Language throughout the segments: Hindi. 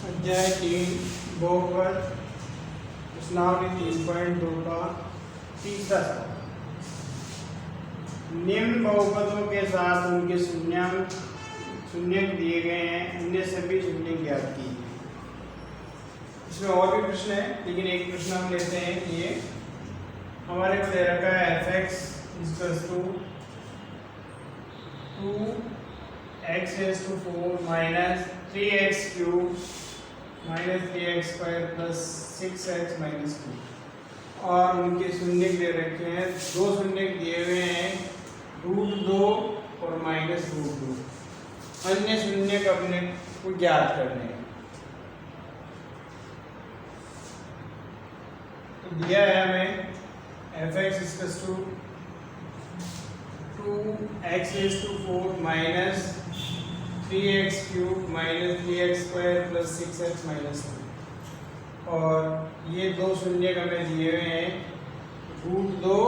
अध्याय 3 बहुपद प्रश्नावली 3.2 का तीसरा सवाल। निम्न बहुपदों के साथ उनके शून्यक दिए गए हैं, अन्य सभी शून्य ज्ञात कीजिए। इसमें और भी प्रश्न है, लेकिन एक प्रश्न हम लेते हैं कि ये हमारे को दे रखा है f(x) = 2x⁴ minus 3x³ minus 3x² plus 6x minus 2 और उनके शून्य दे रखे हैं। दो शून्य दिए हुए हैं, √2 और -√2। अन्य शून्य अपने को ज्ञात करने हैं। तो दिया है हमें f(x) = 2x⁴ minus 3x³ minus 3x² plus 6x minus 2 और ये दो शून्य हमें दिए हुए हैं, √2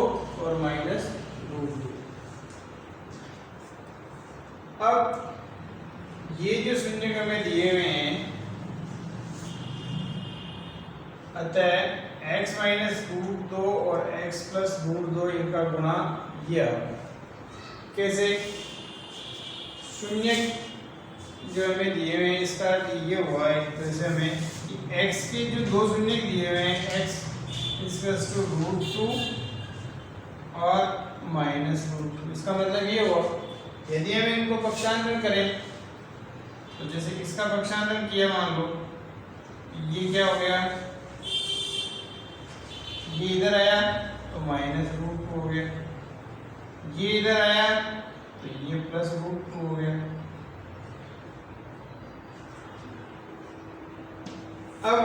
और -√2। अब ये जो शून्य हमें दिए हुए हैं, अतः x -√2 और x +√2 इनका गुणा यह कैसे? शून्य जो हमें दिए हुए हैं इसका ये हुआ है, जैसे हमें x के जो दो शून्य दिए हुए हैं, x √2 और -√2, इसका मतलब ये हुआ यदि हम इनको पक्षांतरण करें तो जैसे इसका पक्षांतरण किया, मान लो ये क्या हो गया, ये इधर आया तो -√2 हो गया, ये इधर आया तो ये +√2 हो गया। अब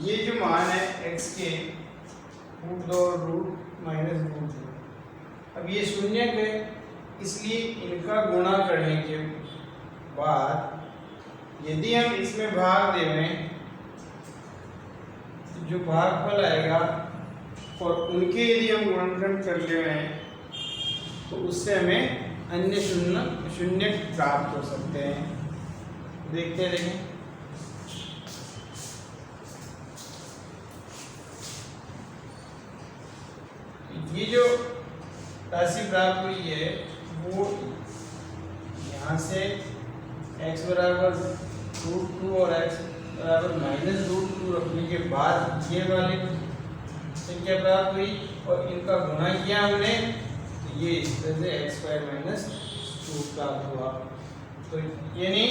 ये जो मान है x के √2 और -√2, अब ये शून्य है, इसलिए इनका गुणा करने के बाद यदि हम इसमें भाग दें तो जो भागफल आएगा और उनके यदि हम गुणनखंड कर ले हैं तो उससे हमें अन्य शून्य प्राप्त हो सकते हैं। देखते हैं, देखें ये जो राशि प्राप्त हुई है वो यहाँ से x √2 और x -√2 रखने के बाद ये वाली संख्या प्राप्त हुई और इनका गुणा किया हमने, तो ये इस तरह से x² - 2 प्राप्त हुआ। तो यानी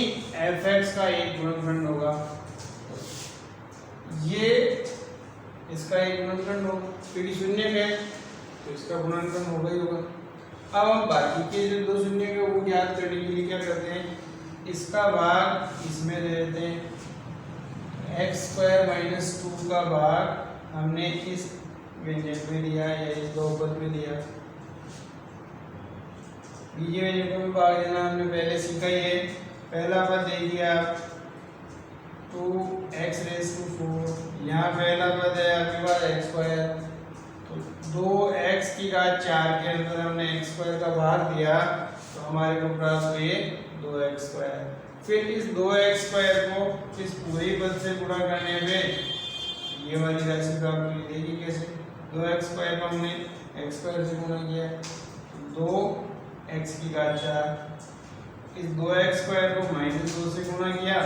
f(x) का एक गुणनखंड होगा, ये इसका एक गुणनखंड होगा, क्योंकि शून्य है तो इसका गुणनखंड होगा ही होगा। अब हम बाकी के जो दो शून्य के वो ज्ञात करने के लिए क्या करते हैं, इसका भाग इसमें दे देते हैं, x² - 2 का भाग हमने इस व्यंजक में दिया या इस बहुपद में दिया। बीजे व्यंजकों में भाग देना हमने पहले सीखा ही है। पहला पद देखिए आप, 2x⁴, यहाँ पहला पद है आपके पास x², तो 2x⁴ के अंदर हमने x² का भाग दिया तो हमारे को प्राप्त हुए 2x²। फिर इस 2x² को इस पूरे पद से गुणा करने पे ये वाली राशि प्राप्त हुई। देखिए कैसे, 2x² को हमने x² से गुणा किया, 2x⁴, इस 2x² को -2 से गुणा किया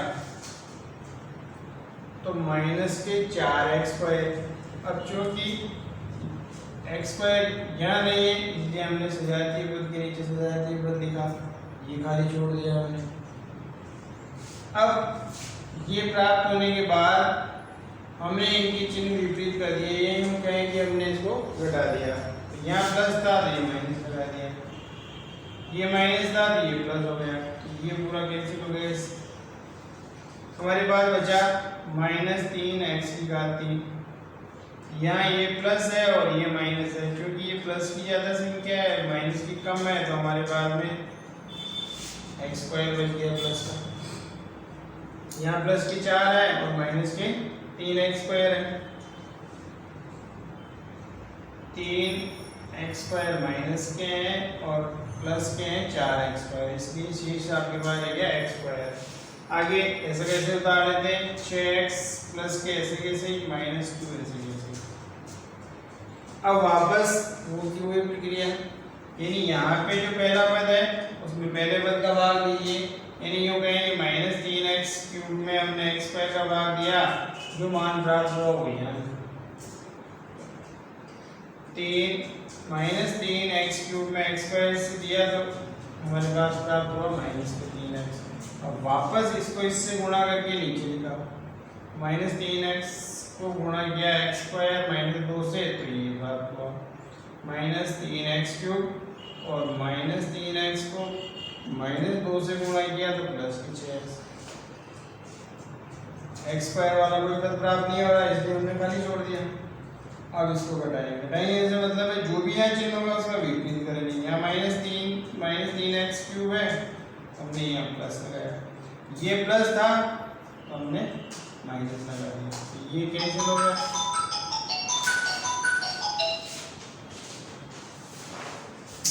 तो -4x²। अब चूंकि x² यहाँ नहीं है इसलिए हमने सजातीय पद के नीचे सजातीय पद लिखा, ये खाली छोड़ दिया हमने। अब ये प्राप्त होने के बाद हमने इनके चिन्ह विपरीत कर दिए, ये हम कहें कि हमने इसको घटा दिया। तो यहाँ प्लस था तो ये माइनस लगा दिया, ये माइनस था तो ये प्लस हो गया, तो ये पूरा कैंसिल हो गया। हमारे पास बचा -3x⁴। यहाँ ये प्लस है और ये माइनस है, क्योंकि ये प्लस की ज़्यादा संख्या है, माइनस की कम है, तो हमारे पास में x² बच गया प्लस का। यहाँ प्लस की 4 है और माइनस के 3x² है, 3x² माइनस के हैं और प्लस के हैं 4x², इसलिए शेष आपके पास आ गया x²। आगे ऐसे कैसे उतार लेते हैं, 6x प्लस के ऐसे कैसे -2 ऐसे कैसे। अब वापस वो की हुई प्रक्रिया, यानी यहाँ पे जो पहला पद है उसमें पहले पद का भाग दीजिए, यानी यूँ कहें -3x³ में हमने x² का भाग दिया, जो मान प्राप्त हुआ वो यहाँ 3x³ में x² से दिया तो हमारे पास प्राप्त हुआ -3x। अब वापस इसको इससे गुणा करके नीचे लिखा, -3x को गुणा किया x² -2 से, तो ये बात हुआ -3x³ और -3x को -2 से गुणा किया तो प्लस 6x। x² वाला कोई पद प्राप्त नहीं हो रहा, इसलिए हमने खाली छोड़ दिया। अब इसको घटाएंगे, इससे मतलब है जो भी यहाँ चिन्ह होगा उसका विपरीत करेंगे। यहाँ -3x³ है, हमने यहाँ प्लस लगाया, ये प्लस था तो हमने माइनस लगा दिया, तो ये कैंसिल हो गया।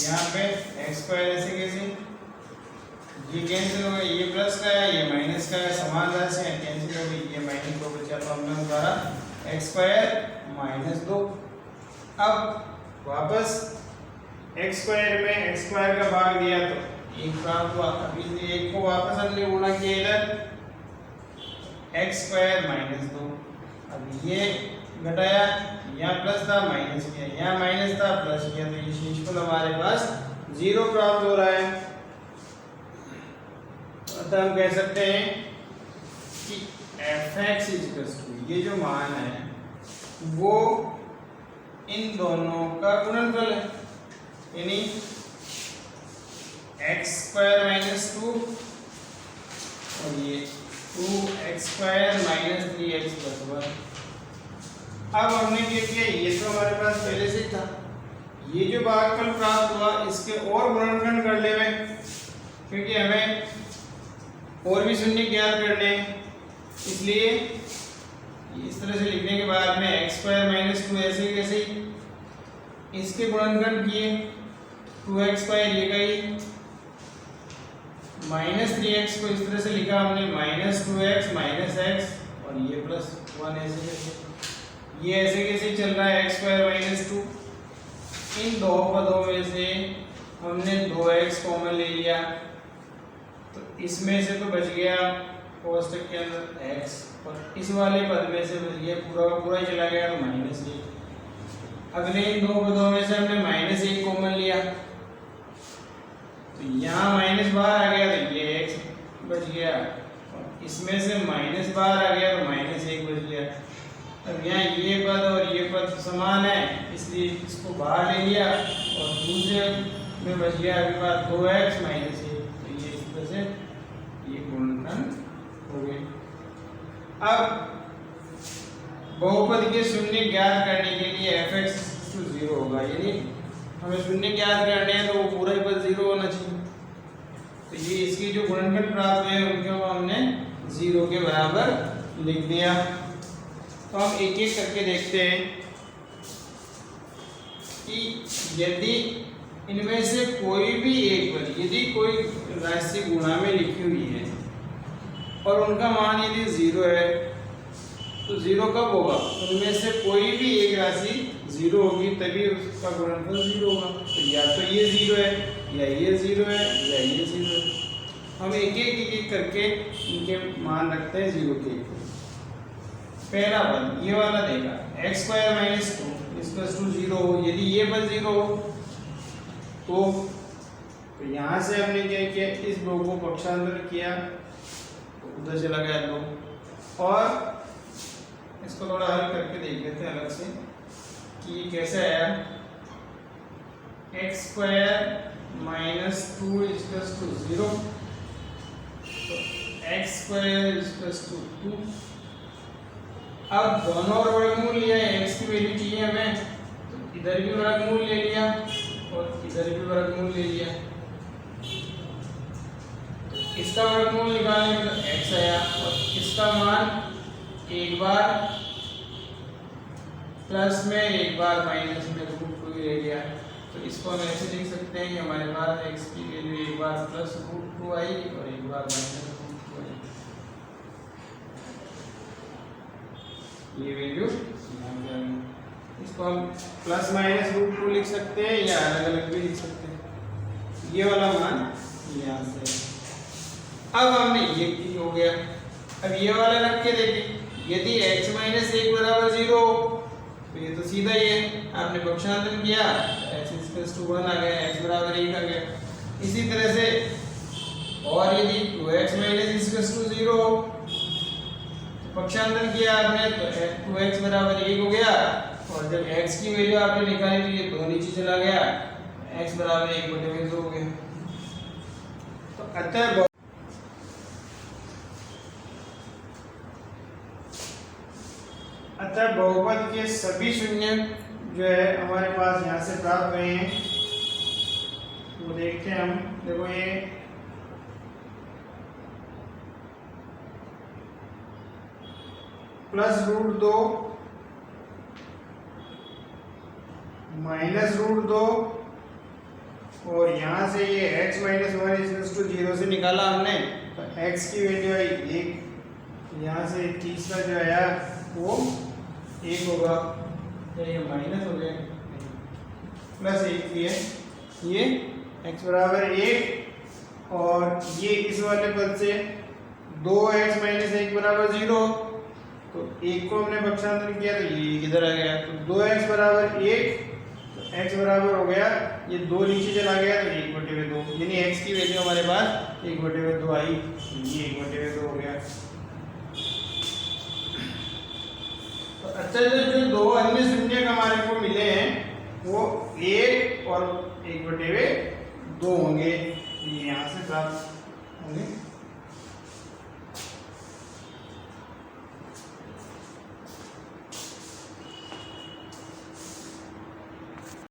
यहाँ पे x² ऐसे कैसे, ये कैंसिल हो गया, ये प्लस का है ये माइनस का है, समान राशि है कैंसिल हो गई, ये -2 बचा तो हमने उतारा x² -2। अब वापस x² में x² का भाग दिया तो एक प्राप्त हुआ, अब इस एक को वापस हमने गुणा किया इधर x² -2। अब ये घटाया, यहाँ प्लस था माइनस किया, यहाँ माइनस था प्लस किया, तो ये शेषफल हमारे पास 0 प्राप्त हो रहा है। तो हम कह सकते हैं कि f(x) ये जो मान है वो इन दोनों का गुणनफल है, यानी x² -2 और ये 2x² -3x + 1। अब हमने क्या किया, ये तो हमारे पास पहले से ही था, ये जो भागफल प्राप्त हुआ इसके और गुणनखंड कर लेंगे, क्योंकि हमें और भी शून्य ज्ञात करने हैं, इसलिए इस तरह से लिखने के बाद में x² -2 ऐसे कैसे इसके गुणनखंड किए, 2x² ये गई, -3x को इस तरह से लिखा हमने -2x -x और ये +1 ऐसे कैसे, ये ऐसे कैसे चल रहा है x² -2। इन दो पदों में से हमने 2x कॉमन ले लिया, तो इसमें से तो बच गया कोष्टक के अंदर x, और इस वाले पद में से बच गया पूरा का पूरा ही चला गया तो -1। अगले इन दो पदों में से हमने -1 कॉमन लिया, तो यहाँ माइनस बाहर आ गया तो ये x बच गया, और इसमें से माइनस बाहर आ गया तो -1 बच गया। अब यहाँ ये पद और ये पद समान है, इसलिए इसको बाहर ले लिया और दूसरे में बच गया अभी बात 2x -1, तो ये इस तरह से ये गुणनखंड हो गए। अब बहुपद के शून्य ज्ञात करने के लिए f(x) 0 होगा, यानी हमें शून्य ज्ञात करने हैं तो वो पूरा ही पद 0 होना चाहिए, तो ये इसकी जो गुणनखंड प्राप्त हुए उनको हमने 0 के बराबर लिख दिया। तो हम एक एक करके देखते हैं कि यदि इनमें से कोई भी एक पद, यदि कोई राशि गुणा में लिखी हुई है और उनका मान यदि 0 है तो 0 कब होगा, उनमें से कोई भी एक राशि 0 होगी तभी उसका गुणनफल 0 होगा। तो या तो ये 0 है या ये 0 है या ये 0 है। हम एक एक करके इनके मान रखते हैं 0 के। पहला पद ये वाला देखा x² -2 = 0 हो, यदि ये पद 0 हो तो यहाँ से हमने क्या किया, इस 2 को पक्षांतर किया तो उधर चला गया 2, और इसको थोड़ा हल करके देख लेते हैं अलग से कि ये कैसे आया। x² -2 = 0, तो x² 2। अब दोनों और वर्गमूल लिया है, x की वैल्यू चाहिए हमें, तो इधर भी वर्गमूल ले लिया और इधर भी वर्गमूल ले लिया, तो इसका वर्गमूल निकालने में तो x आया और इसका मान एक बार प्लस में एक बार माइनस में √2 ले लिया। तो इसको हम ऐसे लिख सकते हैं कि हमारे पास x की वैल्यू एक बार +√2 आई और एक बार -√2 आई। ये वैल्यू इसको हम प्लस माइनस रूट 2 लिख सकते हैं या अलग अलग भी लिख सकते हैं। ये वाला मान यहाँ से अब हमने ये की हो गया। अब ये वाला रख के देखें, यदि x माइनस 1 बराबर 0 तो ये तो सीधा ही है, आपने पक्षांतरण किया x 1 आ गया, x बराबर 1 आ गया। इसी तरह से और यदि 2x माइनस 0 पक्षांतरण किया आपने तो 2x बराबर 1 हो गया, और जब x की वैल्यू आपने निकाली तो ये 2 नीचे चला गया, x बराबर 1/2 हो गया। तो अतः बहुपद के सभी शून्य जो है हमारे पास यहाँ से प्राप्त हुए हैं। वो देखते हैं हम, देखो ये प्लस रूट 2 माइनस रूट 2 और यहाँ से ये x माइनस 1 0 से निकाला हमने, तो x की वैल्यू आई 1, यहाँ से तीसरा जो आया वो 1 होगा, ये माइनस हो गया, प्लस 1 भी है, ये x बराबर 1 और ये इस वाले पद से 2x माइनस 1 बराबर 0, तो 1 को हमने पक्षांतरण किया तो ये किधर आ गया, तो 2x बराबर 1, तो x बराबर हो गया, ये 2 नीचे चला गया तो 1/2, यानी x की वैल्यू हमारे पास 1/2 आई, ये 1/2 हो गया। तो अच्छा जो 2 अन्य शून्य हमारे को मिले हैं वो 1 और 1/2 होंगे, ये यहाँ से प्राप्त होंगे।